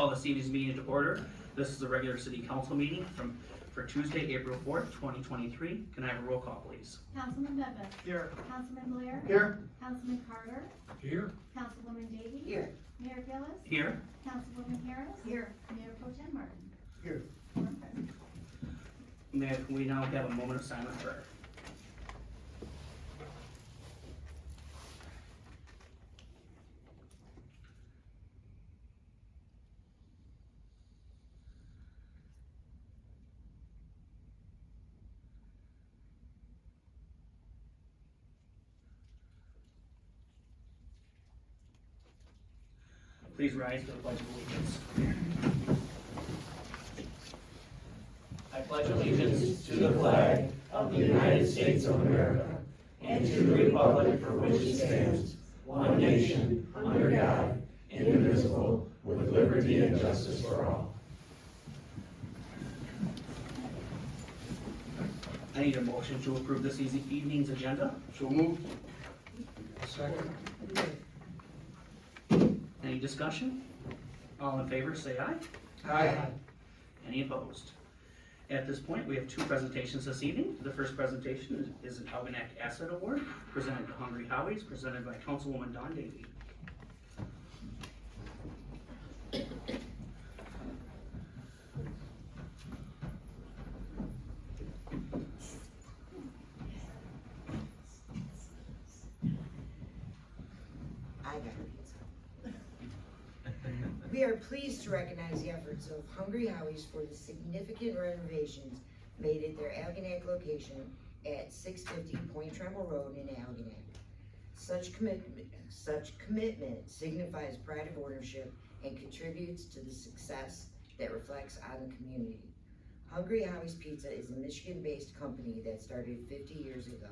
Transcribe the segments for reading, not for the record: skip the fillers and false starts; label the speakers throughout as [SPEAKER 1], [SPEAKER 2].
[SPEAKER 1] call this evening's meeting to order. This is the regular city council meeting for Tuesday, April 4th, 2023. Can I have a roll call, please?
[SPEAKER 2] Councilman Bevin.
[SPEAKER 3] Here.
[SPEAKER 2] Councilman Blair.
[SPEAKER 3] Here.
[SPEAKER 2] Councilman Carter.
[SPEAKER 3] Here.
[SPEAKER 2] Councilwoman Davy.
[SPEAKER 3] Here.
[SPEAKER 2] Mayor Gillis.
[SPEAKER 1] Here.
[SPEAKER 2] Councilwoman Harris.
[SPEAKER 3] Here.
[SPEAKER 2] Mayor Pro Tem Martin.
[SPEAKER 3] Here.
[SPEAKER 2] Quorum present.
[SPEAKER 1] May we now have a moment of silent prayer? Please rise for the Pledge of Allegiance. I pledge allegiance
[SPEAKER 4] to the flag of the United States of America and to the republic for which it stands, one nation, under God, indivisible, with liberty and justice for all.
[SPEAKER 1] I need a motion to approve this evening's agenda.
[SPEAKER 3] So moved. Second.
[SPEAKER 1] Any discussion? All in favor, say aye.
[SPEAKER 3] Aye.
[SPEAKER 1] Any opposed? At this point, we have two presentations this evening. The first presentation is an Algonac Asset Award presented to Hungry Howie's, presented by Councilwoman Dawn Davy.
[SPEAKER 5] We are pleased to recognize the efforts of Hungry Howie's for the significant renovations made at their Algonac location at 650 Point Trumbull Road in Algonac. Such commitment signifies pride of ownership and contributes to the success that reflects on the community. Hungry Howie's Pizza is a Michigan-based company that started 50 years ago.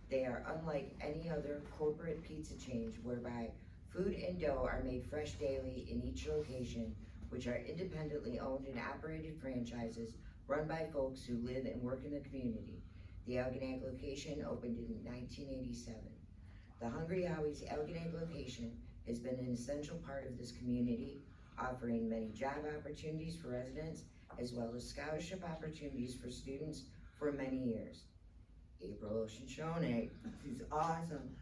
[SPEAKER 5] They are unlike any other corporate pizza chain whereby food and dough are made fresh daily in each location, which are independently owned and operated franchises run by folks who live and work in the community. The Algonac location opened in 1987. The Hungry Howie's Algonac location has been an essential part of this community, offering many job opportunities for residents as well as scholarship opportunities for students for many years. April Oceanshone, she's awesome.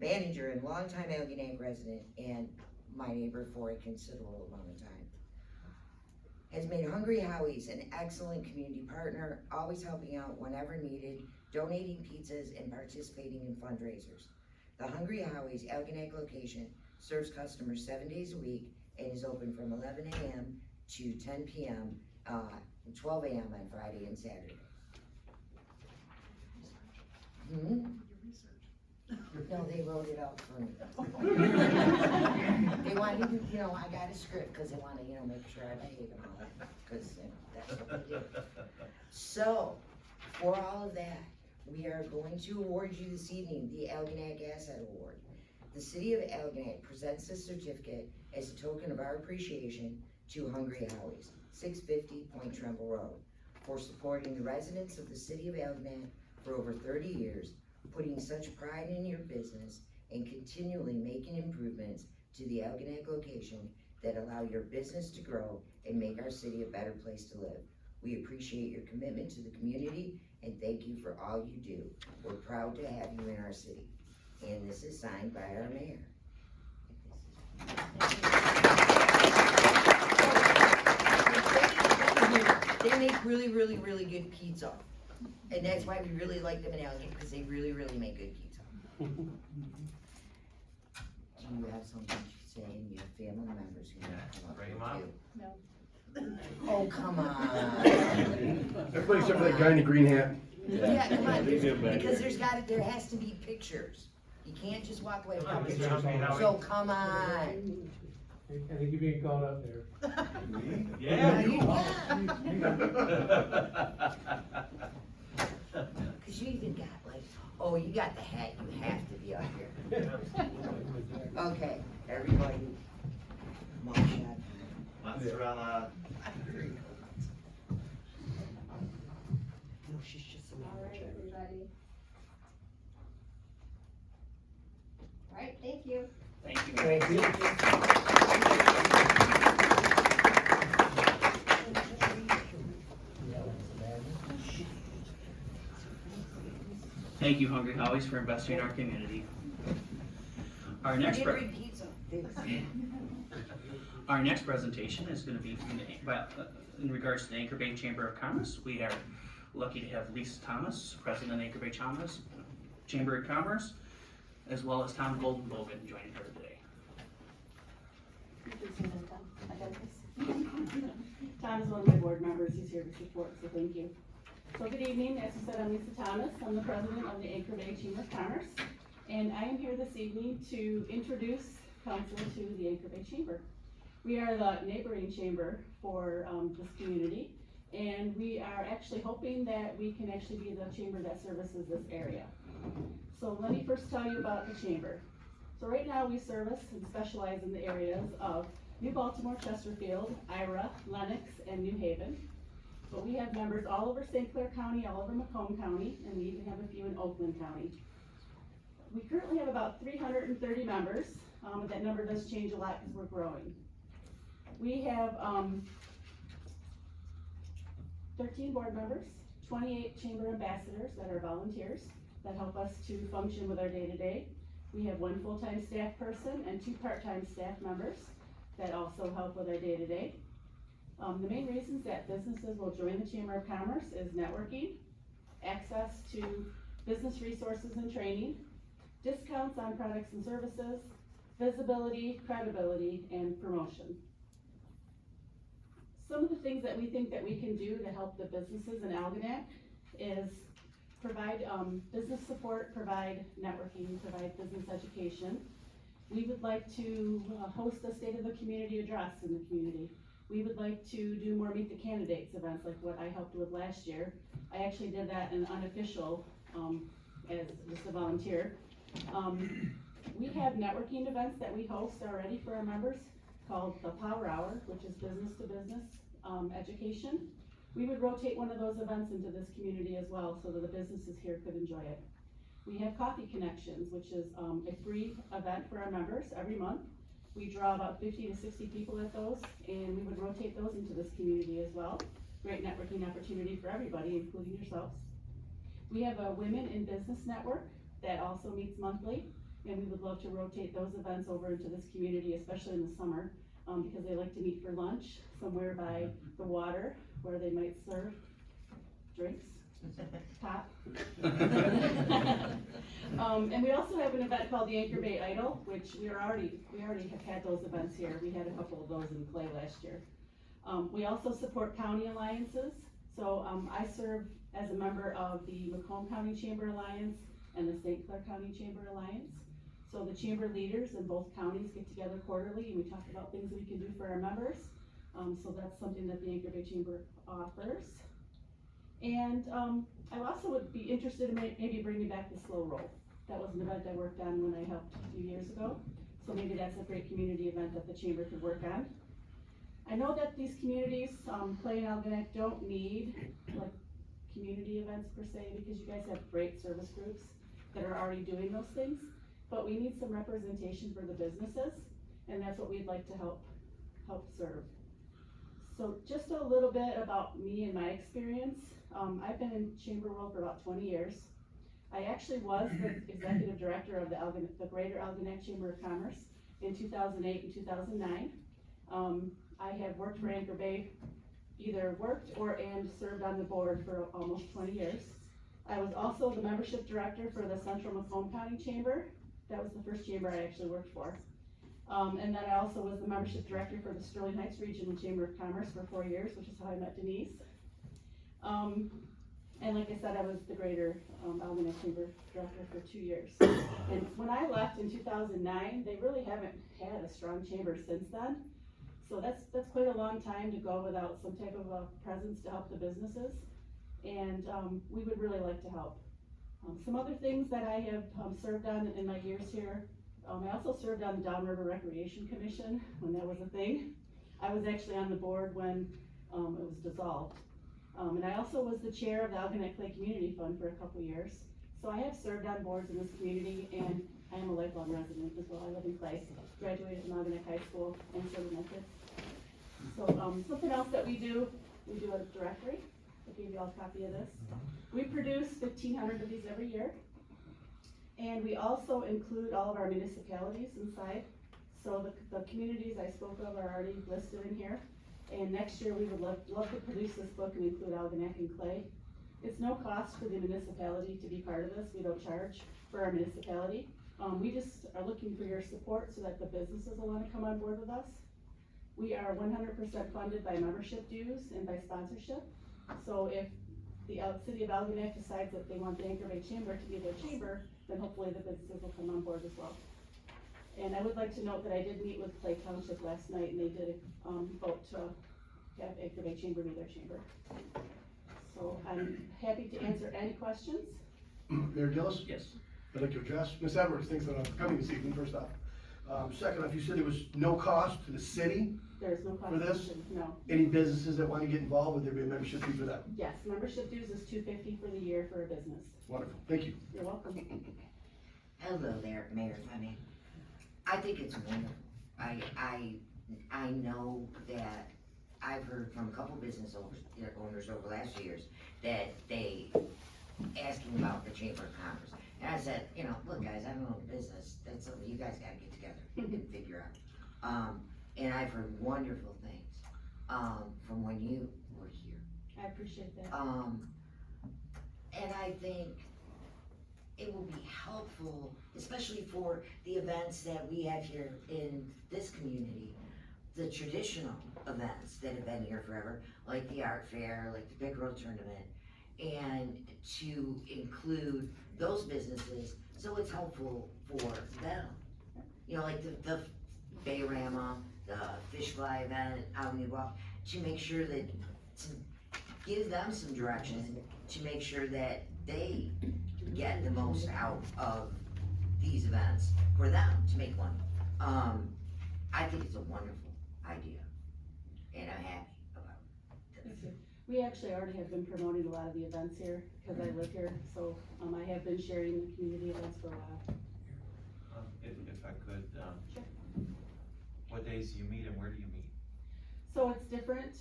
[SPEAKER 5] Manager and longtime Algonac resident and my neighbor for a considerable amount of time. Has made Hungry Howie's an excellent community partner, always helping out whenever needed, donating pizzas and participating in fundraisers. The Hungry Howie's Algonac location serves customers 7 days a week and is open from 11 a.m. to 10 p.m. And 12 a.m. on Friday and Saturday. No, they wrote it out for me. They wanted, I got a script because they want to, make sure I behave and all that, because that's what they do. So, for all of that, we are going to award you this evening the Algonac Asset Award. The City of Algonac presents this certificate as a token of our appreciation to Hungry Howie's, 650 Point Trumbull Road, for supporting the residents of the City of Algonac for over 30 years, putting such pride in your business and continually making improvements to the Algonac location that allow your business to grow and make our city a better place to live. We appreciate your commitment to the community and thank you for all you do. We're proud to have you in our city. And this is signed by our mayor. They make really, really, really good pizza. And that's why we really like them in Algonac, because they really, really make good pizza. Do you have something to say, and you have family members who want to come up
[SPEAKER 4] Bring 'em
[SPEAKER 5] here
[SPEAKER 4] up.
[SPEAKER 5] too?
[SPEAKER 2] No.
[SPEAKER 5] Oh, come on.
[SPEAKER 3] Everybody except for that guy in the green hat.
[SPEAKER 5] Yeah, come on, because there has to be pictures. You can't just walk away without
[SPEAKER 4] Mr.
[SPEAKER 5] pictures.
[SPEAKER 4] Humphrey, Howie.
[SPEAKER 5] So come on.
[SPEAKER 6] I think you're being called up there.
[SPEAKER 4] Yeah,
[SPEAKER 5] you
[SPEAKER 4] you
[SPEAKER 5] Cause you even got you got the hat, you have to be up here. Okay, everybody, mugshot.
[SPEAKER 4] Mozzarella.
[SPEAKER 5] No, she's just a
[SPEAKER 2] All right, everybody. All right, thank you.
[SPEAKER 1] Thank you.
[SPEAKER 3] Thank you.
[SPEAKER 1] Thank you, Hungry Howies, for investing in our community. Our
[SPEAKER 5] I
[SPEAKER 1] next,
[SPEAKER 5] didn't
[SPEAKER 1] pre-
[SPEAKER 5] bring pizza.
[SPEAKER 1] our next presentation is gonna be in regards to the Anchor Bay Chamber of Commerce. We are lucky to have Lisa Thomas, President of Anchor Bay Chamber of Commerce, as well as Tom Goldenbogen joining her today.
[SPEAKER 7] Tom is one of my board members, he's here to support, so thank you. So good evening, as you said, I'm Lisa Thomas, I'm the president of the Anchor Bay Chamber of Commerce, and I am here this evening to introduce council to the Anchor Bay Chamber. We are the neighboring chamber for this community, and we are actually hoping that we can actually be the chamber that services this area. So let me first tell you about the chamber. So right now we service and specialize in the areas of New Baltimore, Chesterfield, Ira, Lenox, and New Haven. But we have members all over St. Clair County, all over Macomb County, and we even have a few in Oakland County. We currently have about 330 members, but that number does change a lot because we're growing. We have 13 board members, 28 chamber ambassadors that are volunteers that help us to function with our day-to-day. We have 1 full-time staff person and 2 part-time staff members that also help with our day-to-day. The main reasons that businesses will join the Chamber of Commerce is networking, access to business resources and training, discounts on products and services, visibility, credibility, and promotion. Some of the things that we think that we can do to help the businesses in Algonac is provide business support, provide networking, provide business education. We would like to host a State of the Community address in the community. We would like to do more Meet the Candidates events like what I helped with last year. I actually did that in unofficial, as just a volunteer. We have networking events that we host already for our members called the Power Hour, which is business to business education. We would rotate one of those events into this community as well so that the businesses here could enjoy it. We have Coffee Connections, which is a free event for our members every month. We draw about 50 to 60 people at those, and we would rotate those into this community as well. Great networking opportunity for everybody, including yourselves. We have a Women in Business Network that also meets monthly, and we would love to rotate those events over into this community, especially in the summer, because they like to meet for lunch somewhere by the water where they might serve drinks, pop. And we also have an event called the Anchor Bay Idol, which we already have had those events here. We had a couple of those in Clay last year. We also support county alliances. So I serve as a member of the Macomb County Chamber Alliance and the St. Clair County Chamber Alliance. So the chamber leaders in both counties get together quarterly and we talk about things that we can do for our members. So that's something that the Anchor Bay Chamber offers. And I also would be interested in maybe bringing back the Slow Roll. That was an event I worked on when I helped a few years ago. So maybe that's a great community event that the chamber could work on. I know that these communities, Clay and Algonac, don't need like community events per se, because you guys have great service groups that are already doing those things. But we need some representation for the businesses, and that's what we'd like to help serve. So just a little bit about me and my experience. I've been in chamber world for about 20 years. I actually was the executive director of the Greater Algonac Chamber of Commerce in 2008 and 2009. I have worked for Anchor Bay, either worked and served on the board for almost 20 years. I was also the membership director for the Central Macomb County Chamber. That was the first chamber I actually worked for. And then I also was the membership director for the Sterling Heights Regional Chamber of Commerce for 4 years, which is how I met Denise. And like I said, I was the Greater Algonac Chamber director for 2 years. And when I left in 2009, they really haven't had a strong chamber since then. So that's quite a long time to go without some type of a presence to help the businesses. And we would really like to help. Some other things that I have served on in my years here. I also served on the Downriver Recreation Commission when that was a thing. I was actually on the board when it was dissolved. And I also was the chair of the Algonac Clay Community Fund for a couple years. So I have served on boards in this community, and I am a lifelong resident as well. I live in Clay, graduated from Algonac High School, and so did my kids. So something else that we do a directory. I gave you all a copy of this. We produce 1,500 of these every year. And we also include all of our municipalities inside. So the communities I spoke of are already listed in here. And next year, we would love to produce this book and include Algonac and Clay. It's no cost for the municipality to be part of this. We don't charge for our municipality. We just are looking for your support so that the businesses will wanna come on board with us. We are 100% funded by membership dues and by sponsorship. So if the city of Algonac decides that they want the Anchor Bay Chamber to be their chamber, then hopefully the businesses will come on board as well. And I would like to note that I did meet with Clay Township last night, and they did, vote to have Anchor Bay Chamber be their chamber. So I'm happy to answer any questions.
[SPEAKER 3] Mayor Gillis?
[SPEAKER 1] Yes.
[SPEAKER 3] I'd like to address, Ms. Edwards, thanks for coming this evening, first off. Second off, you said there was no cost to the city.
[SPEAKER 7] There is no cost.
[SPEAKER 3] For this?
[SPEAKER 7] No.
[SPEAKER 3] Any businesses that want to get involved, would there be a membership fee for them?
[SPEAKER 7] Yes, membership dues is $250 for the year for a business.
[SPEAKER 3] Wonderful, thank you.
[SPEAKER 7] You're welcome.
[SPEAKER 5] Hello there, Mayor Fleming. I think it's wonderful. I know that I've heard from a couple business owners over the last few years that they asking about the Chamber of Commerce. And I said, you know, look guys, I don't own a business. That's something you guys gotta get together and figure out. And I've heard wonderful things, from when you were here.
[SPEAKER 7] I appreciate that.
[SPEAKER 5] And I think it will be helpful, especially for the events that we have here in this community, the traditional events that have been here forever, like the art fair, like the Big Road Tournament, and to include those businesses, so it's helpful for them. You know, like the Bayrama, the Fish Fly event out in New Balk, to make sure that, to give them some direction, to make sure that they get the most out of these events for them to make money. I think it's a wonderful idea, and I'm happy about it.
[SPEAKER 7] We actually already have been promoting a lot of the events here, because I live here, so, I have been sharing the community events for a while.
[SPEAKER 4] If I could,
[SPEAKER 7] Sure.
[SPEAKER 4] what days do you meet and where do you meet?
[SPEAKER 7] So it's different,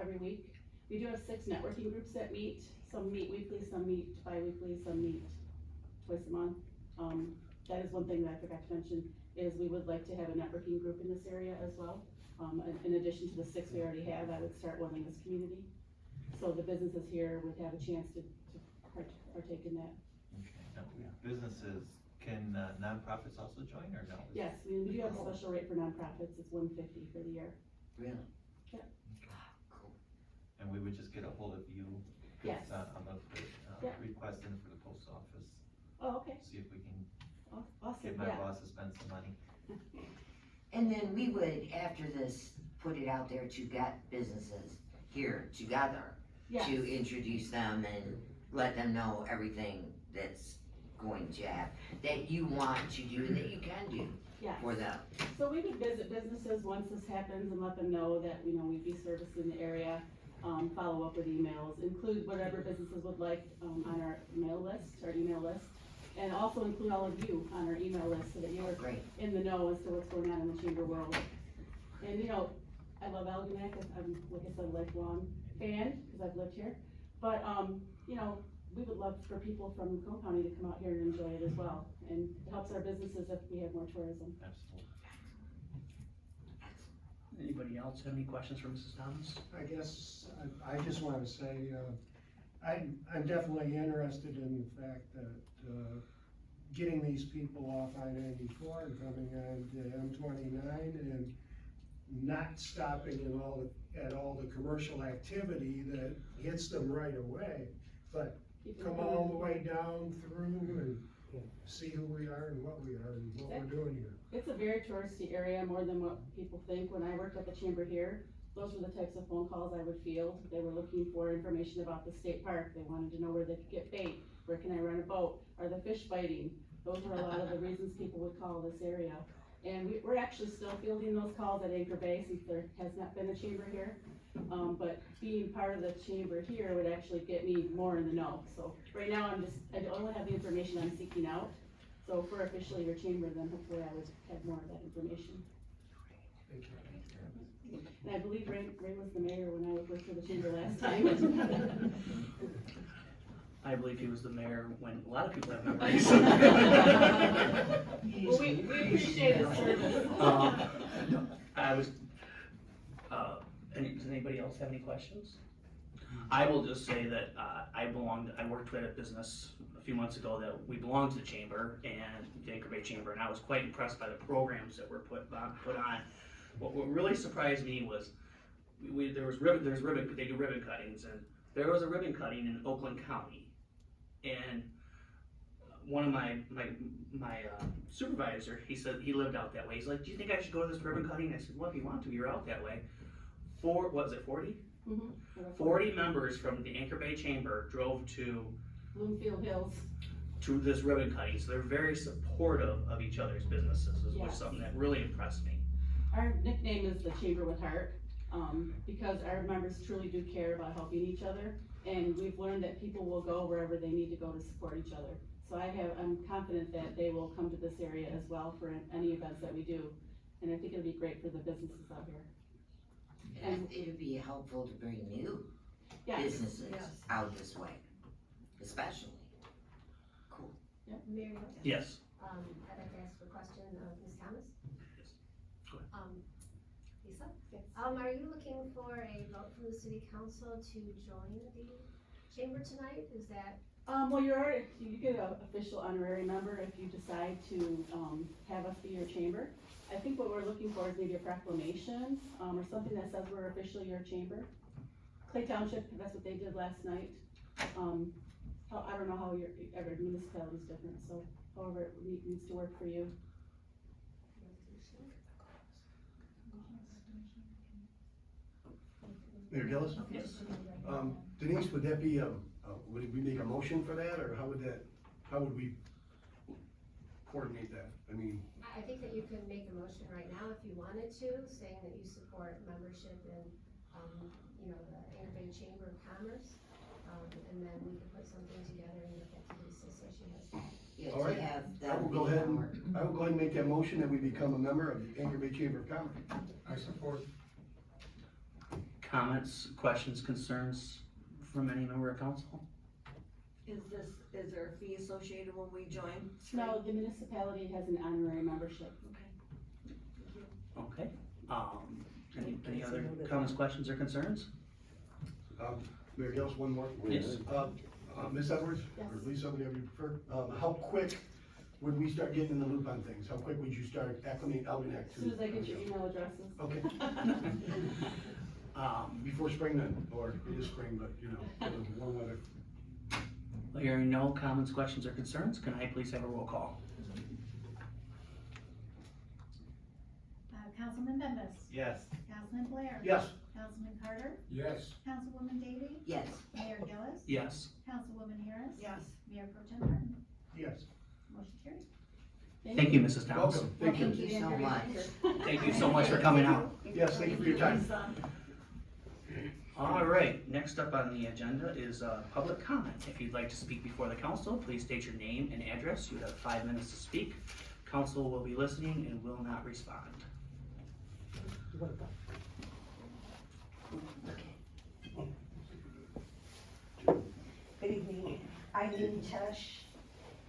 [SPEAKER 7] every week. We do have 6 networking groups that meet. Some meet weekly, some meet bi-weekly, some meet twice a month. That is one thing that I forgot to mention, is we would like to have a networking group in this area as well. In addition to the 6 we already have, I would start one in this community. So the businesses here would have a chance to partake in that.
[SPEAKER 4] Okay, now, businesses, can nonprofits also join or no?
[SPEAKER 7] Yes, we do have a special rate for nonprofits. It's $150 for the year.
[SPEAKER 5] Really?
[SPEAKER 7] Yeah.
[SPEAKER 5] Cool.
[SPEAKER 4] And we would just get a hold of you? 'Cause,
[SPEAKER 7] Yes.
[SPEAKER 4] I'm
[SPEAKER 7] Yeah.
[SPEAKER 4] requesting for the post office,
[SPEAKER 7] Oh, okay.
[SPEAKER 4] see if we can
[SPEAKER 7] Awesome,
[SPEAKER 4] get my
[SPEAKER 7] yeah.
[SPEAKER 4] boss to spend some money.
[SPEAKER 5] And then we would, after this, put it out there to get businesses here together,
[SPEAKER 7] Yes.
[SPEAKER 5] to introduce them and let them know everything that's going to happen, that you want to do, and that you can do
[SPEAKER 7] Yeah.
[SPEAKER 5] for them.
[SPEAKER 7] So we would visit businesses once this happens and let them know that, we'd be servicing the area, follow up with emails, include whatever businesses would like, on our email list, and also include all of you on our email list so that you're
[SPEAKER 5] Great.
[SPEAKER 7] in the know as to what's going on in the chamber world. And, I love Algonac, I'm, like I said, a lifelong fan, because I've lived here, but, we would love for people from Macomb County to come out here and enjoy it as well, and it helps our businesses if we have more tourism.
[SPEAKER 4] Absolutely.
[SPEAKER 1] Anybody else have any questions for Mrs. Thomas?
[SPEAKER 8] I guess, I just wanna say, I'm definitely interested in the fact that, getting these people off I-94 and coming on to M29 and not stopping at all the commercial activity that hits them right away, but
[SPEAKER 7] Keep it
[SPEAKER 8] come
[SPEAKER 7] going.
[SPEAKER 8] all the way down through and see who we are and what we are and what we're doing here.
[SPEAKER 7] It's a very touristy area, more than what people think. When I worked at the chamber here, those were the types of phone calls I would field. They were looking for information about the state park. They wanted to know where they could get bait, where can I rent a boat, are the fish biting? Those were a lot of the reasons people would call this area. And we're actually still fielding those calls at Anchor Bay since there has not been a chamber here. But being part of the chamber here would actually get me more in the know. So right now I only have the information I'm seeking out. So if we're officially your chamber, then hopefully I would have more of that information.
[SPEAKER 8] Thank you.
[SPEAKER 7] And I believe Ray was the mayor when I worked for the chamber last time.
[SPEAKER 1] I believe he was the mayor when a lot of people have memories.
[SPEAKER 7] Well, we appreciate his service.
[SPEAKER 1] No, I was, does anybody else have any questions? I will just say that, I worked with a business a few months ago that we belonged to the chamber and the Anchor Bay Chamber, and I was quite impressed by the programs that were put on. What really surprised me was, they do ribbon cuttings, and there was a ribbon cutting in Oakland County. And one of my supervisor, he said, he lived out that way, he's like, do you think I should go to this ribbon cutting? I said, well, if you want to, you're out that way. 40?
[SPEAKER 7] Mhm.
[SPEAKER 1] 40 members from the Anchor Bay Chamber drove to
[SPEAKER 7] Bloomfield Hills.
[SPEAKER 1] this ribbon cutting, so they're very supportive of each other's businesses, was
[SPEAKER 7] Yes.
[SPEAKER 1] something that really impressed me.
[SPEAKER 7] Our nickname is the Chamber with Heart, because our members truly do care about helping each other. And we've learned that people will go wherever they need to go to support each other. So I'm confident that they will come to this area as well for any events that we do. And I think it'll be great for the businesses out here.
[SPEAKER 5] And it'd be helpful to bring new
[SPEAKER 7] Yes,
[SPEAKER 5] businesses out this way, especially. Cool.
[SPEAKER 2] Mary,
[SPEAKER 1] Yes.
[SPEAKER 2] I'd like to ask a question of Ms. Thomas.
[SPEAKER 1] Go ahead.
[SPEAKER 2] Lisa? Yes. Are you looking for a vote from the city council to join the chamber tonight? Is that?
[SPEAKER 7] well, you get an official honorary member if you decide to, have us be your chamber. I think what we're looking for is maybe a proclamation, or something that says we're officially your chamber. Clay Township, that's what they did last night. I don't know how every municipality is different, so however it needs to work for you.
[SPEAKER 3] Mayor Gillis?
[SPEAKER 1] Yes.
[SPEAKER 3] Denise, would that be, would we make a motion for that, or how would we coordinate that? I mean,
[SPEAKER 2] I think that you can make a motion right now if you wanted to, saying that you support membership in, the Anchor Bay Chamber of Commerce. And then we can put something together and get that to Lisa so she has that.
[SPEAKER 5] Yeah,
[SPEAKER 3] All right.
[SPEAKER 5] to have
[SPEAKER 3] I
[SPEAKER 5] that
[SPEAKER 3] will
[SPEAKER 5] be
[SPEAKER 3] go ahead
[SPEAKER 5] our-
[SPEAKER 3] and make that motion that we become a member of the Anchor Bay Chamber of Commerce.
[SPEAKER 8] I support.
[SPEAKER 1] Comments, questions, concerns from any member of council?
[SPEAKER 9] Is there a fee associated when we join?
[SPEAKER 7] No, the municipality has an honorary membership.
[SPEAKER 1] Okay, any other comments, questions, or concerns?
[SPEAKER 3] Mayor Gillis, one more.
[SPEAKER 1] Yes.
[SPEAKER 3] Ms. Edwards,
[SPEAKER 7] Yes.
[SPEAKER 3] or Lisa, whatever you prefer, how quick would we start getting in the loop on things? How quick would you start acclimating Algonac to?
[SPEAKER 7] As soon as I get your email addresses.
[SPEAKER 3] Okay, before spring then, or it is spring, but warm weather.
[SPEAKER 1] Hearing no comments, questions, or concerns, can I please have a roll call?
[SPEAKER 2] Councilman Bembas.
[SPEAKER 8] Yes.
[SPEAKER 2] Councilman Blair.
[SPEAKER 3] Yes.
[SPEAKER 2] Councilman Carter.
[SPEAKER 8] Yes.
[SPEAKER 2] Councilwoman Davy.
[SPEAKER 5] Yes.
[SPEAKER 2] Mayor Gillis.
[SPEAKER 1] Yes.
[SPEAKER 2] Councilwoman Harris.
[SPEAKER 9] Yes.
[SPEAKER 2] Mayor Pro Tem Martin.
[SPEAKER 8] Yes.
[SPEAKER 2] Motion carried.
[SPEAKER 1] Thank you, Mrs. Thomas.
[SPEAKER 3] Welcome, thank you.
[SPEAKER 5] Thank you so much.
[SPEAKER 1] Thank you so much for coming out.
[SPEAKER 3] Yes, thank you for your time.
[SPEAKER 1] All right, next up on the agenda is public comment. If you'd like to speak before the council, please state your name and address. You have 5 minutes to speak. Council will be listening and will not respond.
[SPEAKER 10] Good evening, Eileen Tesh.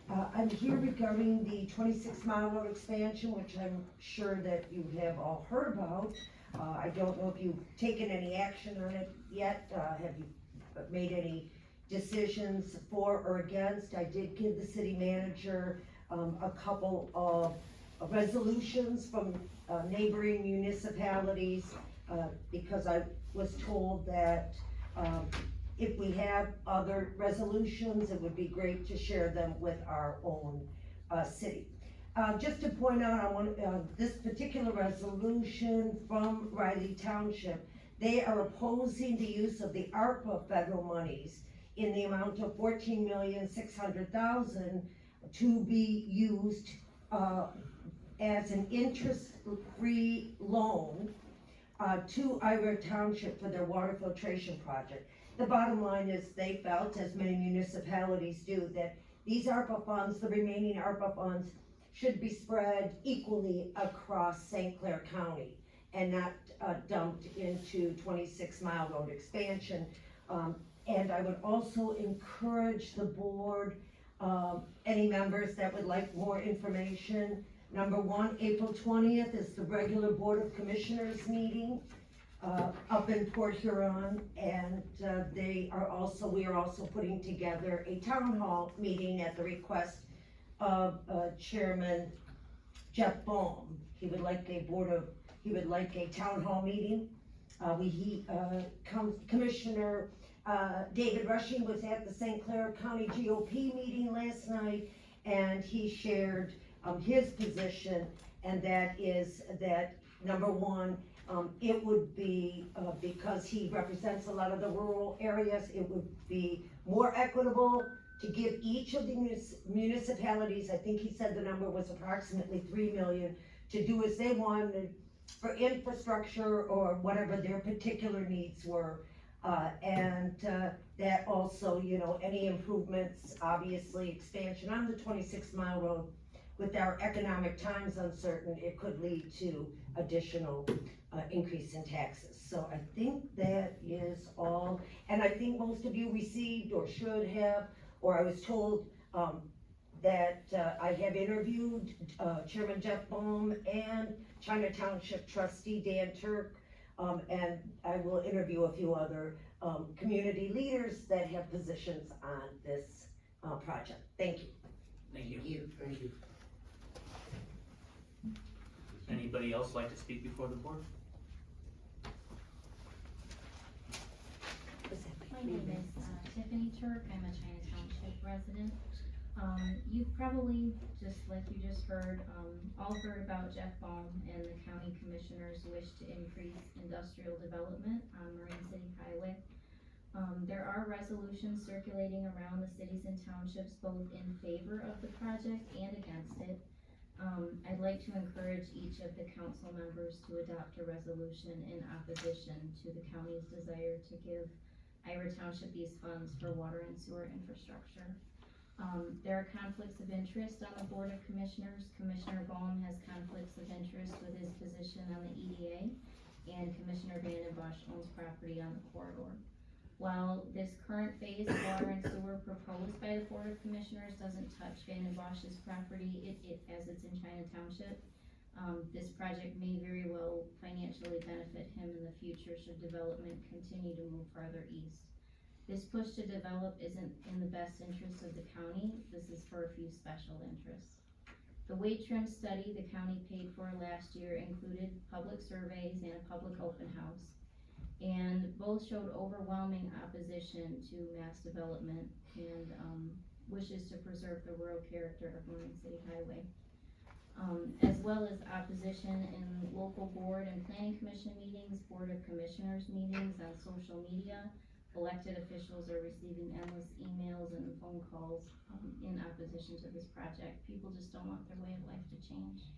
[SPEAKER 10] I'm here regarding the 26 Mile Road expansion, which I'm sure that you have all heard about. I don't know if you've taken any action on it yet. Have you made any decisions for or against? I did give the city manager a couple of resolutions from neighboring municipalities because I was told that if we have other resolutions, it would be great to share them with our own city. Just to point out on this particular resolution from Riley Township, they are opposing the use of the ARPA federal monies in the amount of $14,600,000 to be used as an interest-free loan to Ira Township for their water filtration project. The bottom line is they felt, as many municipalities do, that these ARPA funds, the remaining ARPA funds, should be spread equally across St. Clair County and not dumped into 26 Mile Road expansion. And I would also encourage the board, any members that would like more information. Number one, April 20th is the regular Board of Commissioners meeting, up in Port Huron. And, we are also putting together a town hall meeting at the request of, Chairman Jeff Baum. He would like a town hall meeting. Commissioner, David Rushing was at the St. Clair County GOP meeting last night, and he shared, his position, and that is that, number one, it would be, because he represents a lot of the rural areas, it would be more equitable to give each of the municipalities, I think he said the number was approximately 3 million, to do as they wanted for infrastructure or whatever their particular needs were. That also, any improvements, obviously expansion on the 26-mile road, with our economic times uncertain, it could lead to additional increase in taxes. So I think that is all, and I think most of you received or should have, or I was told that I have interviewed Chairman Jeff Baum and China Township Trustee Dan Turk, and I will interview a few other community leaders that have positions on this project. Thank you.
[SPEAKER 1] Thank you.
[SPEAKER 3] Thank you.
[SPEAKER 1] Anybody else like to speak before the board?
[SPEAKER 11] My name is Tiffany Turk, I'm a China Township resident. You've probably, just like you just heard, all heard about Jeff Baum and the county commissioners' wish to increase industrial development on Marine City Highway. There are resolutions circulating around the cities and townships both in favor of the project and against it. I'd like to encourage each of the council members to adopt a resolution in opposition to the county's desire to give Ira Township these funds for water and sewer infrastructure. There are conflicts of interest on the Board of Commissioners. Commissioner Baum has conflicts of interest with his position on the EDA, and Commissioner Van Bosch owns property on the corridor. While this current phase of water and sewer proposed by the Board of Commissioners doesn't touch Van Bosch's property, as it's in China Township, this project may very well financially benefit him in the future should development continue to move farther east. This push to develop isn't in the best interest of the county. This is for a few special interests. The weight trim study the county paid for last year included public surveys and a public open house, and both showed overwhelming opposition to mass development and wishes to preserve the rural character of Marine City Highway. As well as opposition in local board and planning commission meetings, Board of Commissioners meetings, on social media. Elected officials are receiving endless emails and phone calls in opposition to this project. People just don't want their way of life to change.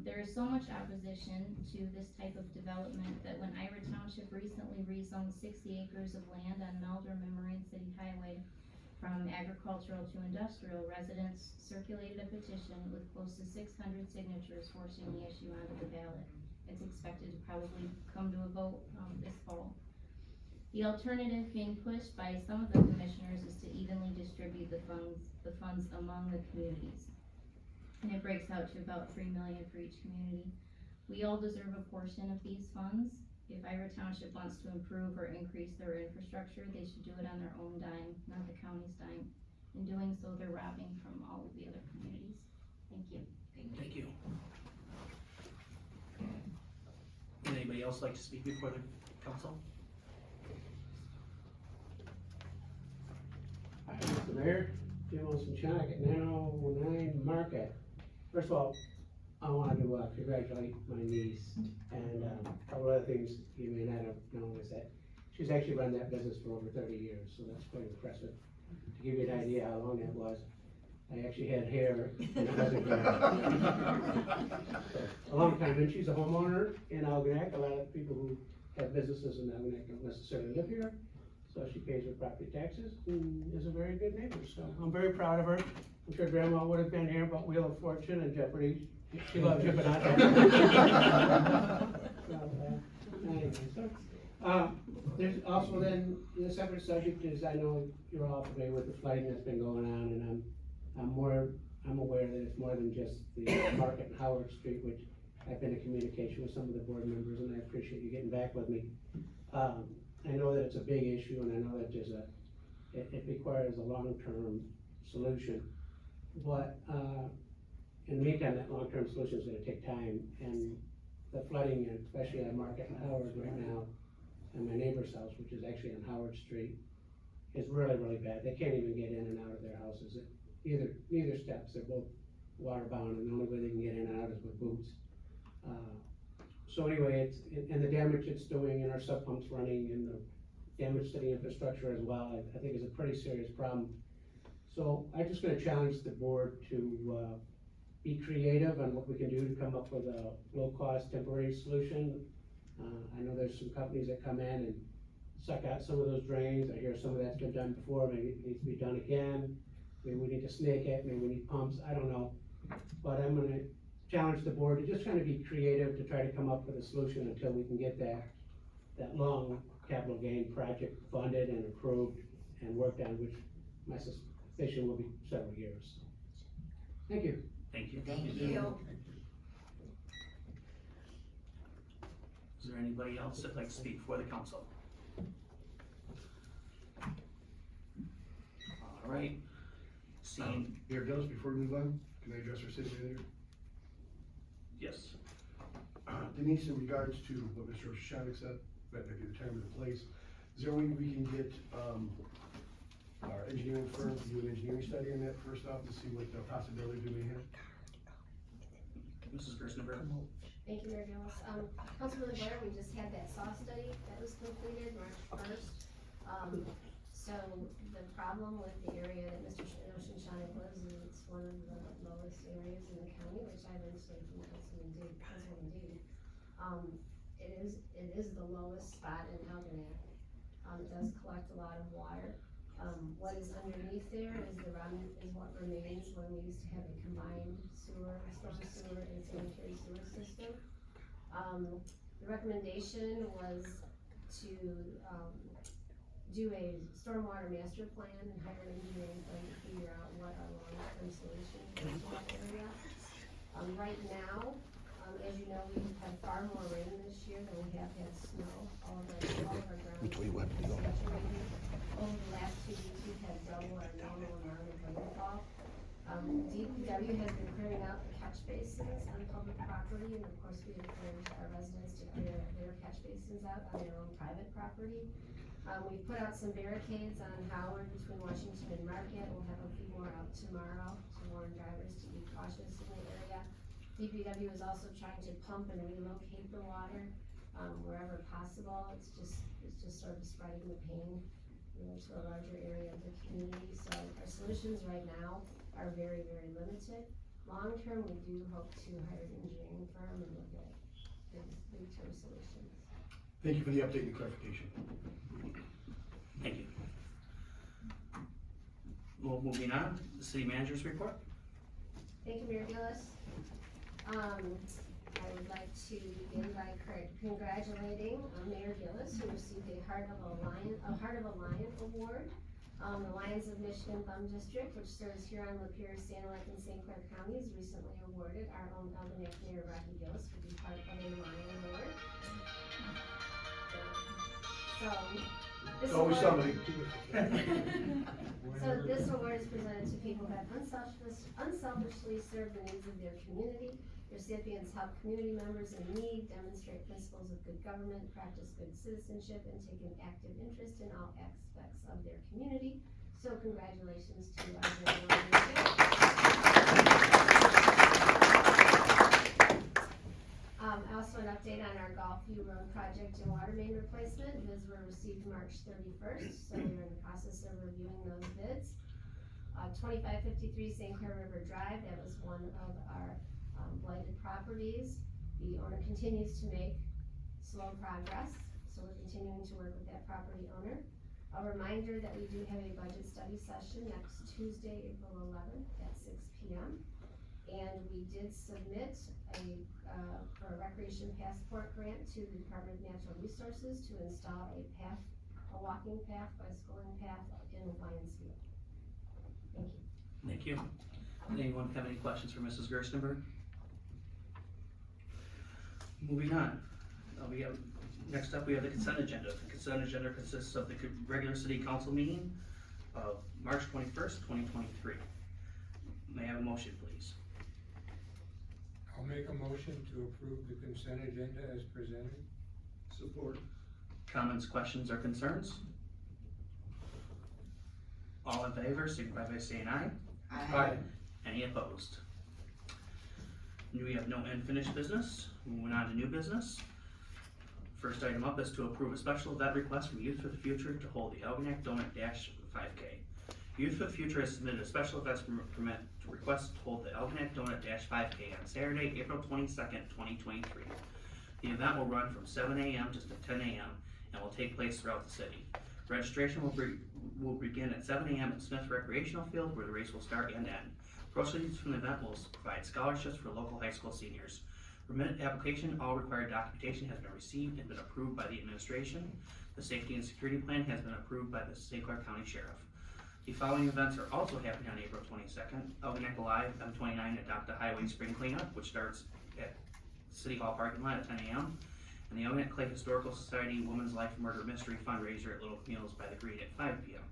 [SPEAKER 11] There is so much opposition to this type of development that when Ira Township recently rezoned 60 acres of land on Meldrum and Marine City Highway from agricultural to industrial, residents circulated a petition with close to 600 signatures forcing the issue onto the ballot. It's expected to probably come to a vote this fall. The alternative being pushed by some of the commissioners is to evenly distribute the funds among the communities. And it breaks out to about 3 million for each community. We all deserve a portion of these funds. If Ira Township wants to improve or increase their infrastructure, they should do it on their own dime, not the county's dime. In doing so, they're robbing from all of the other communities. Thank you.
[SPEAKER 1] Thank you. Would anybody else like to speak before the council?
[SPEAKER 6] Hi, Mr. Mayor, Jim Olson-Chonick at 909 Market. First of all, I wanted to congratulate my niece, and a couple other things you may not have known is that she's actually run that business for over 30 years, so that's quite impressive. To give you an idea how long that was, I actually had hair and it wasn't gray. A long time, and she's a homeowner in Algonac. A lot of people who have businesses in Algonac don't necessarily live here, so she pays her property taxes and is a very good neighbor, so I'm very proud of her. I'm sure Grandma would have been here, but Wheel of Fortune and Jeopardy, she loved Jeopardy. Anyway, There's also then, the separate subject is, I know you're all familiar with the flooding that's been going on, and I'm aware that it's more than just the Market and Howard Street, which I've been in communication with some of the board members, and I appreciate you getting back with me. I know that it's a big issue, and I know that it requires a long-term solution. But, in the meantime, that long-term solution is gonna take time, and the flooding, and especially at Market and Howard right now, and my neighbor's house, which is actually on Howard Street, is really, really bad. They can't even get in and out of their houses. Neither steps, they're both water bound, and the only way they can get in and out is with boots. So anyway, and the damage it's doing, and our sub pumps running, and the damage to the infrastructure as well, I think is a pretty serious problem. So I'm just gonna challenge the board to, be creative on what we can do to come up with a low-cost temporary solution. I know there's some companies that come in and suck out some of those drains. I hear some of that's been done before, maybe it needs to be done again. Maybe we need to snake it, maybe we need pumps, I don't know. But I'm gonna challenge the board to just kind of be creative to try to come up with a solution until we can get that long capital gain project funded and approved and worked on, which my suspicion will be several years. Thank you.
[SPEAKER 1] Thank you.
[SPEAKER 5] Thank you.
[SPEAKER 1] Is there anybody else that'd like to speak for the council? All right, seeing,
[SPEAKER 3] Mayor Gillis, before we move on, can I address our city manager?
[SPEAKER 1] yes,
[SPEAKER 3] Denise, in regards to what Mr. Shadwick said, that maybe the time or the place, is there a way we can get, our engineering firm to do an engineering study on that first off, to see what the possibilities we may have?
[SPEAKER 1] Mrs. Gerstenberg?
[SPEAKER 2] Thank you, Mayor Gillis. Councilman Blair, we just had that SAW study that was completed March 1st. So the problem with the area that Mr. Oceansonic lives in, it's one of the lowest areas in the county, which I legislate from Councilman Dean. It is the lowest spot in Algonac. It does collect a lot of water. What is underneath there is what remains when we used to have a combined storm sewer and sanitary sewer system. The recommendation was to, do a stormwater master plan and hire an engineering firm to figure out what our long-term solution is to that area. Right now, as you know, we've had far more rain this year than we have had snow. All of our ground.
[SPEAKER 3] Which way you want to go?
[SPEAKER 2] Over the last 2 weeks, we've had double our normal amount of rainfall. DPW has been clearing out the catch basins on public property, and of course, we encourage our residents to clear their catch basins out on their own private property. We put out some barricades on Howard between Washington and Market. We'll have a few more out tomorrow to warn drivers to be cautious in the area. DPW is also trying to pump and relocate the water, wherever possible. It's just sort of spreading the pain, to a larger area of the community. So our solutions right now are very, very limited. Long term, we do hope to hire an engineering firm and look at big term solutions.
[SPEAKER 3] Thank you for the update and clarification.
[SPEAKER 1] thank you. Well, moving on, the city manager's report.
[SPEAKER 2] Thank you, Mayor Gillis. I would like to begin by congratulating Mayor Gillis, who received a Heart of a Lion Award. The Lions of Michigan Thumb District, which serves Huron, Lapeer, Sanilac, and St. Clair counties, recently awarded our own Algonac Mayor Rocky Gillis for the Heart of a Lion Award. So, this
[SPEAKER 3] Always
[SPEAKER 2] award-
[SPEAKER 3] somebody.
[SPEAKER 2] So this award is presented to people who have unselfishly served the needs of their community. Recipients help community members in need, demonstrate principles of good government, practice good citizenship, and take an active interest in all aspects of their community. So congratulations to our very Also an update on our Golfview Road project and water main replacement. Bids were received March 31st, so we're in the process of reviewing those bids. 2553 St. Clair River Drive, that was one of our blighted properties. The owner continues to make slow progress, so we're continuing to work with that property owner. A reminder that we do have a budget study session next Tuesday, April 11th at 6 p.m. And we did submit for a recreation passport grant to the Department of Natural Resources to install a walking path, bicycling path in Lions Field. Thank you.
[SPEAKER 1] Thank you. Anyone have any questions for Mrs. Gerstenberg? Moving on, next up, we have the consent agenda. The consent agenda consists of the regular city council meeting of March 21st, 2023. May I have a motion, please?
[SPEAKER 12] I'll make a motion to approve the consent agenda as presented.
[SPEAKER 3] Support.
[SPEAKER 1] Comments, questions, or concerns? All in favor, signify by saying aye.
[SPEAKER 5] Aye.
[SPEAKER 1] Any opposed? We have no unfinished business. Moving on to new business. First item up is to approve a special event request from Youth for the Future to hold the Algonac Donut Dash 5K. Youth for the Future has submitted a special events permit to request to hold the Algonac Donut Dash 5K on Saturday, April 22nd, 2023. The event will run from 7 a.m. to 10 a.m. and will take place throughout the city. Registration will begin at 7 a.m. at Smith Recreational Field, where the race will start and end. Proceeds from the event will provide scholarships for local high school seniors. Permit application, all required documentation has been received and been approved by the administration. The safety and security plan has been approved by the St. Clair County Sheriff. The following events are also happening on April 22nd. Algonac Alive M29 Adopt a Highway Spring Cleanup, which starts at City Hall parking lot at 10 a.m. And the Algonac Clay Historical Society Women's Life Murder Mystery Fundraiser at Little Meals by the Green at 5 p.m.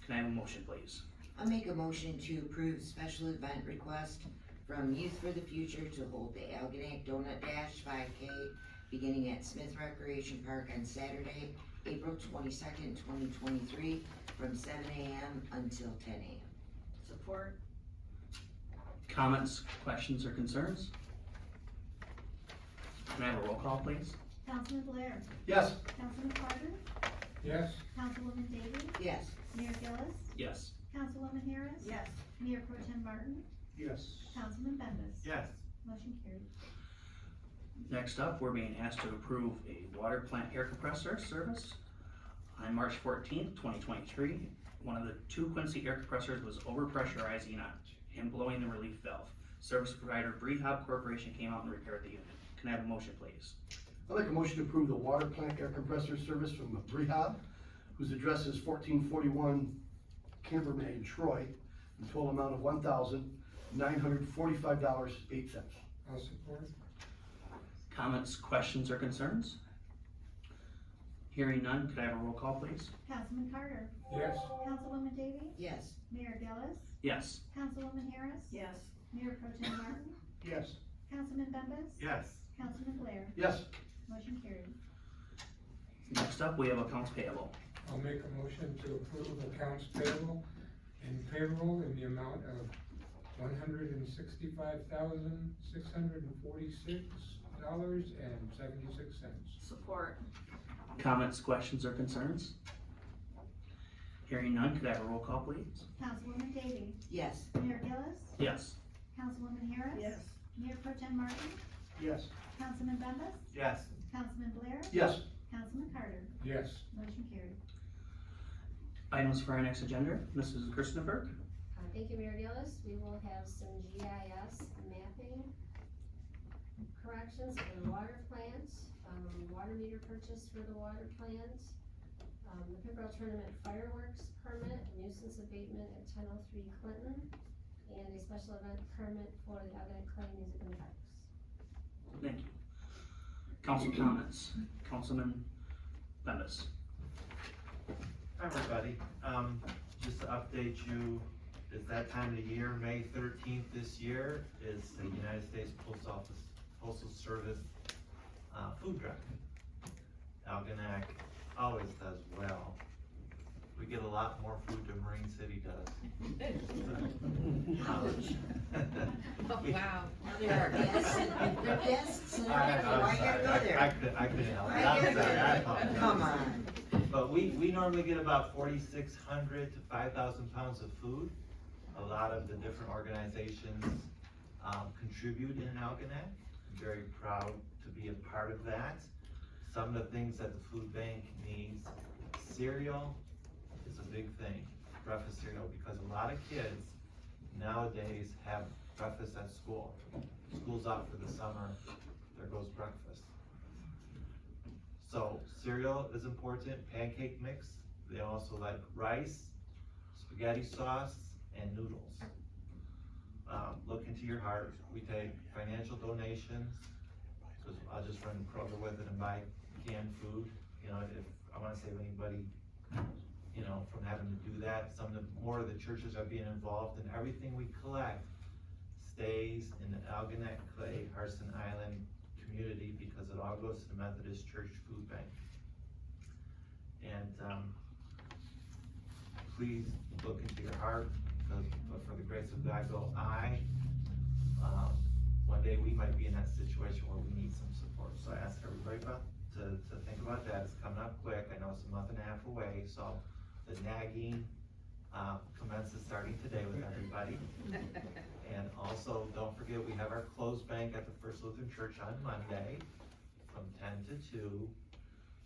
[SPEAKER 1] Can I have a motion, please?
[SPEAKER 5] I'll make a motion to approve special event request from Youth for the Future to hold the Algonac Donut Dash 5K beginning at Smith Recreation Park on Saturday, April 22nd, 2023 from 7 a.m. until 10 a.m.
[SPEAKER 9] Support.
[SPEAKER 1] Comments, questions, or concerns? Can I have a roll call, please?
[SPEAKER 11] Councilman Blair,
[SPEAKER 3] Yes.
[SPEAKER 11] Councilman Carter,
[SPEAKER 12] Yes?
[SPEAKER 11] Councilwoman Davis,
[SPEAKER 5] Yes.
[SPEAKER 11] Mayor Gillis,
[SPEAKER 1] Yes.
[SPEAKER 11] Councilwoman Harris.
[SPEAKER 9] Yes.
[SPEAKER 11] Mayor Pro Tem Martin,
[SPEAKER 8] Yes.
[SPEAKER 11] Councilman Bembas.
[SPEAKER 4] Yes.
[SPEAKER 11] Motion carried.
[SPEAKER 1] Next up, we're being asked to approve a water plant air compressor service. On March 14th, 2023, one of the two Quincy air compressors was overpressurizing and blowing the relief valve. Service provider Brehab Corporation came out and repaired the unit. Can I have a motion, please?
[SPEAKER 3] I'd like a motion to approve the water plant air compressor service from Brehab, whose address is 1441 Camberman, Troy, the total amount of $1,945.08.
[SPEAKER 12] I'll support.
[SPEAKER 1] Comments, questions, or concerns? Hearing none, could I have a roll call, please?
[SPEAKER 11] Councilman Carter,
[SPEAKER 12] Yes?
[SPEAKER 11] Councilwoman Davis,
[SPEAKER 5] Yes.
[SPEAKER 11] Mayor Gillis,
[SPEAKER 1] Yes.
[SPEAKER 11] Councilwoman Harris.
[SPEAKER 9] Yes.
[SPEAKER 11] Mayor Pro Tem Martin,
[SPEAKER 8] Yes.
[SPEAKER 11] Councilman Bembas.
[SPEAKER 4] Yes.
[SPEAKER 11] Councilman Blair.
[SPEAKER 3] Yes.
[SPEAKER 11] Motion carried.
[SPEAKER 1] Next up, we have accounts payable.
[SPEAKER 12] I'll make a motion to approve accounts payable and payroll in the amount of $165,646.76.
[SPEAKER 9] Support.
[SPEAKER 1] Comments, questions, or concerns? Hearing none, could I have a roll call, please?
[SPEAKER 11] Councilwoman Davis,
[SPEAKER 5] Yes.
[SPEAKER 11] Mayor Gillis,
[SPEAKER 1] Yes.
[SPEAKER 11] Councilwoman Harris.
[SPEAKER 9] Yes.
[SPEAKER 11] Mayor Pro Tem Martin,
[SPEAKER 8] Yes.
[SPEAKER 11] Councilman Bembas,
[SPEAKER 4] Yes.
[SPEAKER 11] Councilman Blair,
[SPEAKER 3] Yes.
[SPEAKER 11] Councilman Carter.
[SPEAKER 12] Yes.
[SPEAKER 11] Motion carried.
[SPEAKER 1] Items for our next agenda, Mrs. Gerstenberg.
[SPEAKER 2] Thank you, Mayor Gillis. We will have some GIS mapping corrections for the water plant, water meter purchase for the water plant, the Pickerel Tournament fireworks permit, nuisance abatement at 1003 Clinton, and a special event permit for the Algonac Clay Music in the Parks.
[SPEAKER 1] Thank you. Council comments. Councilman Bembas.
[SPEAKER 4] Hi, everybody. Just to update you, it's that time of the year, May 13th this year is the United States Postal Service food drive. Algonac always does well. We get a lot more food than Marine City does.
[SPEAKER 5] Wow. There are guests, they're guests, and why you gotta go there?
[SPEAKER 4] I couldn't help it.
[SPEAKER 5] Why you
[SPEAKER 4] I'm
[SPEAKER 5] gotta go
[SPEAKER 4] sorry, I
[SPEAKER 5] there?
[SPEAKER 4] apologize.
[SPEAKER 5] Come on.
[SPEAKER 4] But we normally get about 4,600 to 5,000 pounds of food. A lot of the different organizations contribute in Algonac. I'm very proud to be a part of that. Some of the things that the food bank needs, cereal is a big thing, breakfast cereal, because a lot of kids nowadays have breakfast at school. School's out for the summer, there goes breakfast. So cereal is important, pancake mix. They also like rice, spaghetti sauce, and noodles. Look into your heart. We take financial donations, because I'll just run Kroger with it and buy canned food. You know, if I wanna save anybody, you know, from having to do that. More of the churches are being involved, and everything we collect stays in the Algonac Clay Harson Island community, because it all goes to the Methodist Church Food Bank. And, please look into your heart, because, but for the grace of God go I. One day we might be in that situation where we need some support, so I ask everybody to think about that. It's coming up quick, I know it's a month and a half away, so the nagging, commences starting today with everybody. And also, don't forget, we have our closed bank at the First Lutheran Church on Monday from 10 to 2.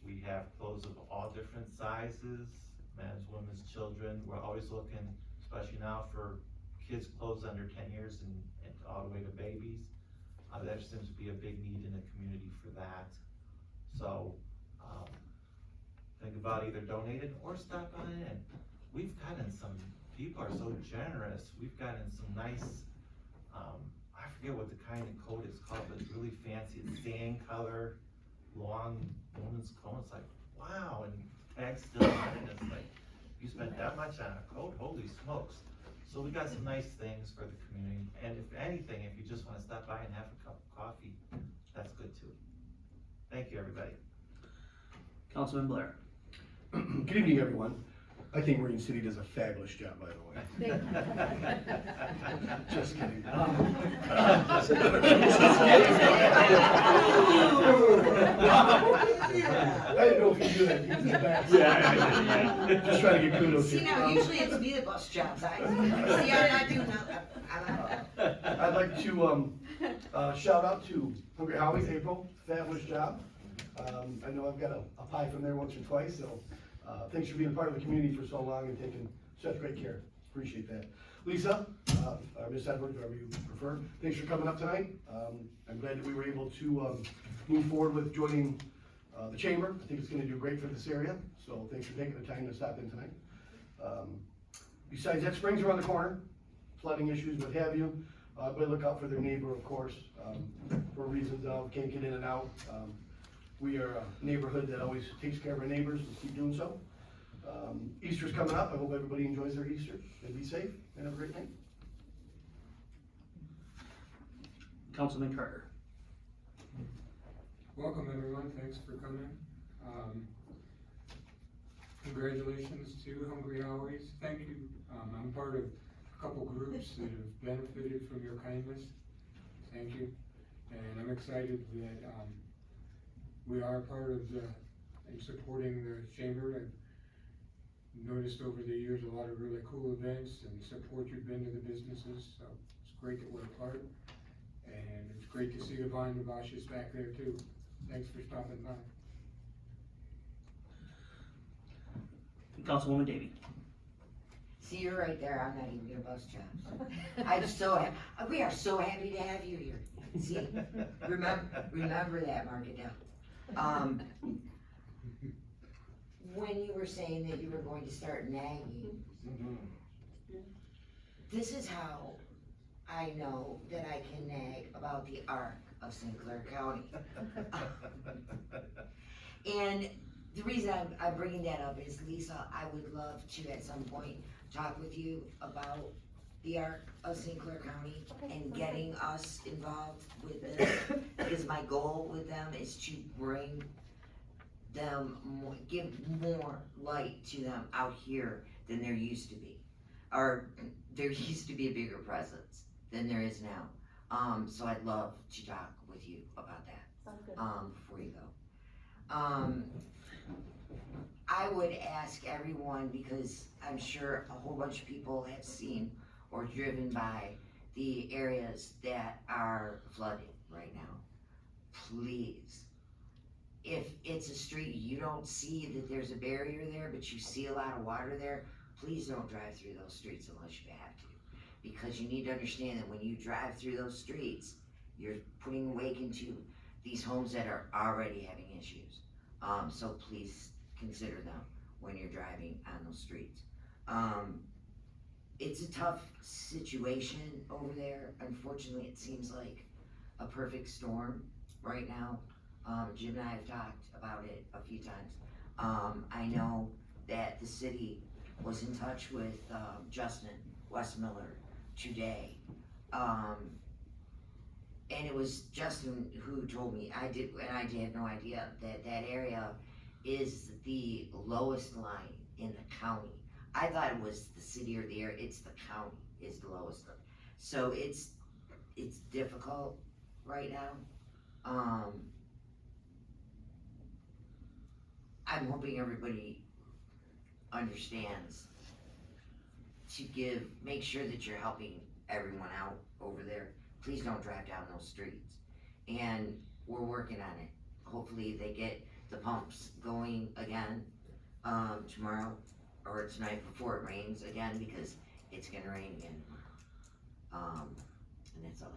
[SPEAKER 4] We have clothes of all different sizes, men's, women's, children. We're always looking, especially now, for kids' clothes under 10 years and all the way to babies. There seems to be a big need in the community for that. So, think about either donating or stop on in. We've gotten some, people are so generous. We've gotten some nice, I forget what the kind of coat is called, but it's really fancy. It's sand color, long woman's coat. It's like, wow, and tag's still on it. It's like, you spent that much on a coat, holy smokes. So we got some nice things for the community. And if anything, if you just wanna stop by and have a cup of coffee, that's good too. Thank you, everybody.
[SPEAKER 1] Councilman Blair.
[SPEAKER 3] Good evening, everyone. I think Marine City does a fabulous job, by the way. Just kidding. I didn't know if you do that. You did that.
[SPEAKER 4] Yeah.
[SPEAKER 3] Just trying to get kudos
[SPEAKER 5] See,
[SPEAKER 3] here.
[SPEAKER 5] now, usually it's me that busts jobs, see, I do nothing.
[SPEAKER 3] I'd like to, shout out to Hungry Howie's April, fabulous job. I know I've got a pie from there once or twice, so, thanks for being part of the community for so long and taking such great care. Appreciate that. Lisa, or Miss Edwards, whoever you prefer, thanks for coming up tonight. I'm glad that we were able to, move forward with joining, the chamber. I think it's gonna do great for this area, so thanks for taking the time to stop in tonight. Besides that, springs around the corner, flooding issues, what have you. But look out for their neighbor, of course, for reasons of can't get in and out. We are a neighborhood that always takes care of our neighbors, let's keep doing so. Easter's coming up, I hope everybody enjoys their Easter, and be safe, and have a great night.
[SPEAKER 1] Councilman Carter.
[SPEAKER 12] Welcome, everyone, thanks for coming. Congratulations to Hungry Howie's, thank you. I'm part of a couple groups that have benefited from your kindness, thank you. And I'm excited that, we are part of and supporting the chamber. I've noticed over the years a lot of really cool events and support you've been to the businesses, so it's great that we're a part. And it's great to see the Vine Bashes back there too. Thanks for stopping by.
[SPEAKER 1] Councilwoman Davy.
[SPEAKER 5] See, you're right there, I'm not even gonna bust jobs. I'm so we are so happy to have you here. See, remember that, Markadell. When you were saying that you were going to start nagging, this is how I know that I can nag about the Arc of St. Clair County. And the reason I'm bringing that up is, Lisa, I would love to at some point talk with you about the Arc of St. Clair County and getting us involved with this, because my goal with them is to bring them more, give more light to them out here than there used to be. Or there used to be a bigger presence than there is now. So I'd love to talk with you about that.
[SPEAKER 7] Sounds good.
[SPEAKER 5] Before you go. I would ask everyone, because I'm sure a whole bunch of people have seen or driven by the areas that are flooded right now. Please, if it's a street, you don't see that there's a barrier there, but you see a lot of water there, please don't drive through those streets unless you have to. because you need to understand that when you drive through those streets, you're putting wake into these homes that are already having issues. So please consider them when you're driving on those streets. It's a tough situation over there. Unfortunately, it seems like a perfect storm right now. Jim and I have talked about it a few times. I know that the city was in touch with Justin Westmiller today. And it was Justin who told me, I had no idea that that area is the lowest line in the county. I thought it was the city or the area, it's the county is the lowest. So it's difficult right now. I'm hoping everybody understands to make sure that you're helping everyone out over there. Please don't drive down those streets. And we're working on it. Hopefully they get the pumps going again, tomorrow or tonight before it rains again, because it's gonna rain again tomorrow. And that's all I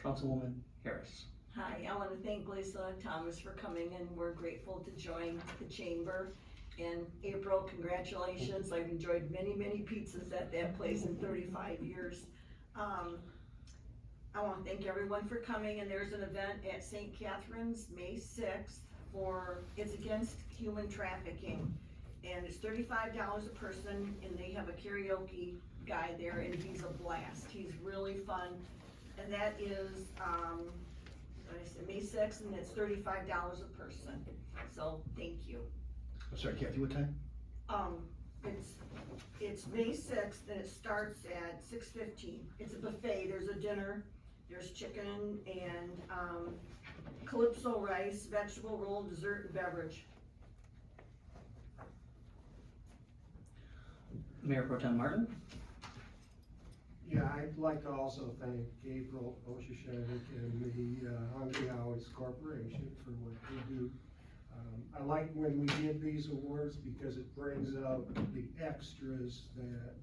[SPEAKER 5] got.
[SPEAKER 1] Councilwoman Harris.
[SPEAKER 9] Hi, I wanna thank Lisa Thomas for coming, and we're grateful to join the chamber. And April, congratulations, I've enjoyed many, many pizzas at that place in 35 years. I wanna thank everyone for coming, and there's an event at St. Catherine's, May 6th, it's against human trafficking. And it's $35 a person, and they have a karaoke guy there, and he's a blast, he's really fun. And that is, May 6th, and it's $35 a person, so thank you.
[SPEAKER 3] I'm sorry, Kathy, what time?
[SPEAKER 9] It's May 6th, and it starts at 6:15. It's a buffet, there's a dinner, there's chicken and, calypso rice, vegetable roll, dessert, and beverage.
[SPEAKER 1] Mayor Pro Tem Martin.
[SPEAKER 8] Yeah, I'd like to also thank April Oshishevik and the Hungry Howie's Corporation for what they do. I like when we give these awards because it brings out the extras that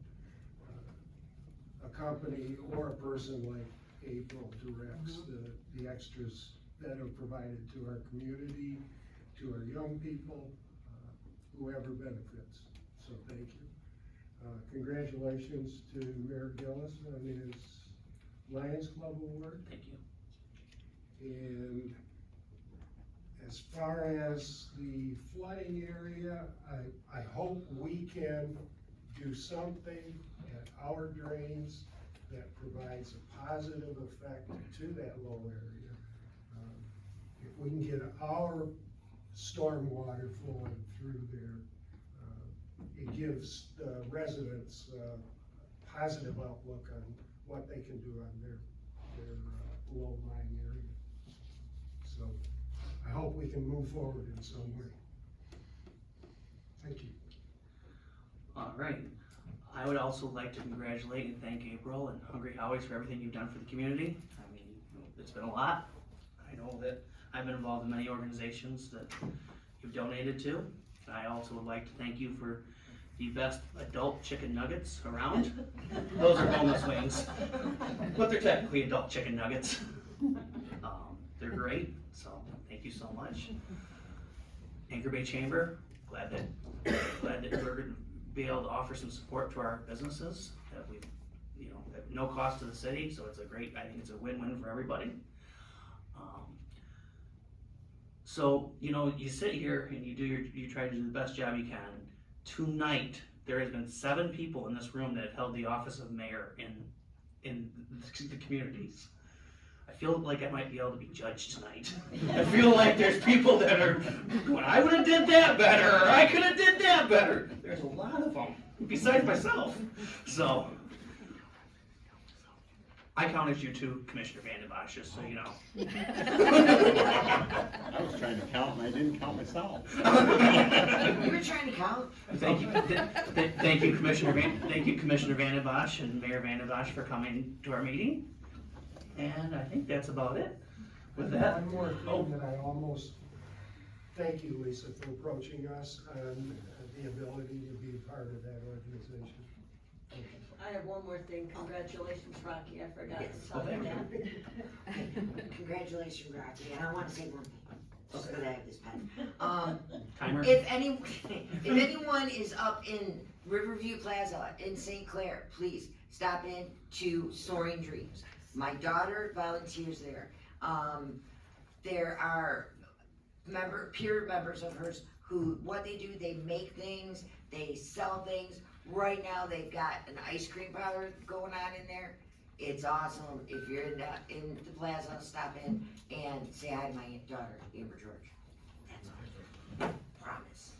[SPEAKER 8] a company or a person like April directs, the extras that are provided to our community, to our young people, whoever benefits. So thank you. Congratulations to Mayor Gillis on his Lions Club Award.
[SPEAKER 1] Thank you.
[SPEAKER 8] And as far as the flooding area, I hope we can do something at our drains that provides a positive effect to that low area. If we can get our stormwater flowing through there, it gives the residents a positive outlook on what they can do on their low-lying area. So I hope we can move forward in some way. Thank you.
[SPEAKER 1] All right. I would also like to congratulate and thank April and Hungry Howie's for everything you've done for the community. I mean, it's been a lot. I know that I've been involved in many organizations that you've donated to. I also would like to thank you for the best adult chicken nuggets around. Those are boneless wings, but they're technically adult chicken nuggets. They're great, so thank you so much. Anchor Bay Chamber, glad that we're gonna be able to offer some support to our businesses that we, at no cost to the city, so it's I think it's a win-win for everybody. So, you sit here and you try to do the best job you can. Tonight, there has been 7 people in this room that have held the office of mayor in the communities. I feel like I might be able to be judged tonight. I feel like there's people that are going, I would have did that better, or I could have did that better. There's a lot of them, besides myself. So, I counted you too, Commissioner Vanden Bosch, just so you know.
[SPEAKER 4] I was trying to count and I didn't count myself.
[SPEAKER 5] You were trying to count?
[SPEAKER 1] Thank you, Commissioner Vanden Bosch and Mayor Vanden Bosch for coming to our meeting. And I think that's about it. With that.
[SPEAKER 8] One more thing that I almost, thank you, Lisa, for approaching us and the ability to be part of that organization.
[SPEAKER 9] I have one more thing, congratulations, Rocky, I forgot
[SPEAKER 5] Yes.
[SPEAKER 9] to tell you that.
[SPEAKER 5] Congratulations, Rocky, and I wanna say one thing, just
[SPEAKER 1] Okay.
[SPEAKER 5] because I have this pen.
[SPEAKER 1] Timer?
[SPEAKER 5] If anyone is up in Riverview Plaza in St. Clair, please stop in to Soaring Dreams. My daughter volunteers there. There are peer members of hers who, what they do, they make things, they sell things. Right now, they've got an ice cream parlor going on in there. It's awesome. If you're in the plaza, stop in and say hi to my daughter, Amber George. That's all. Promise.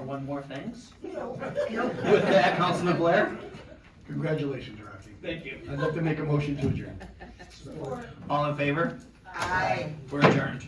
[SPEAKER 1] One more things?
[SPEAKER 5] Nope.
[SPEAKER 3] With that, Councilman Blair? Congratulations, Rocky.
[SPEAKER 1] Thank you.
[SPEAKER 3] I'd like to make a motion to adjourn.
[SPEAKER 1] All in favor?
[SPEAKER 5] Aye.
[SPEAKER 1] We're adjourned.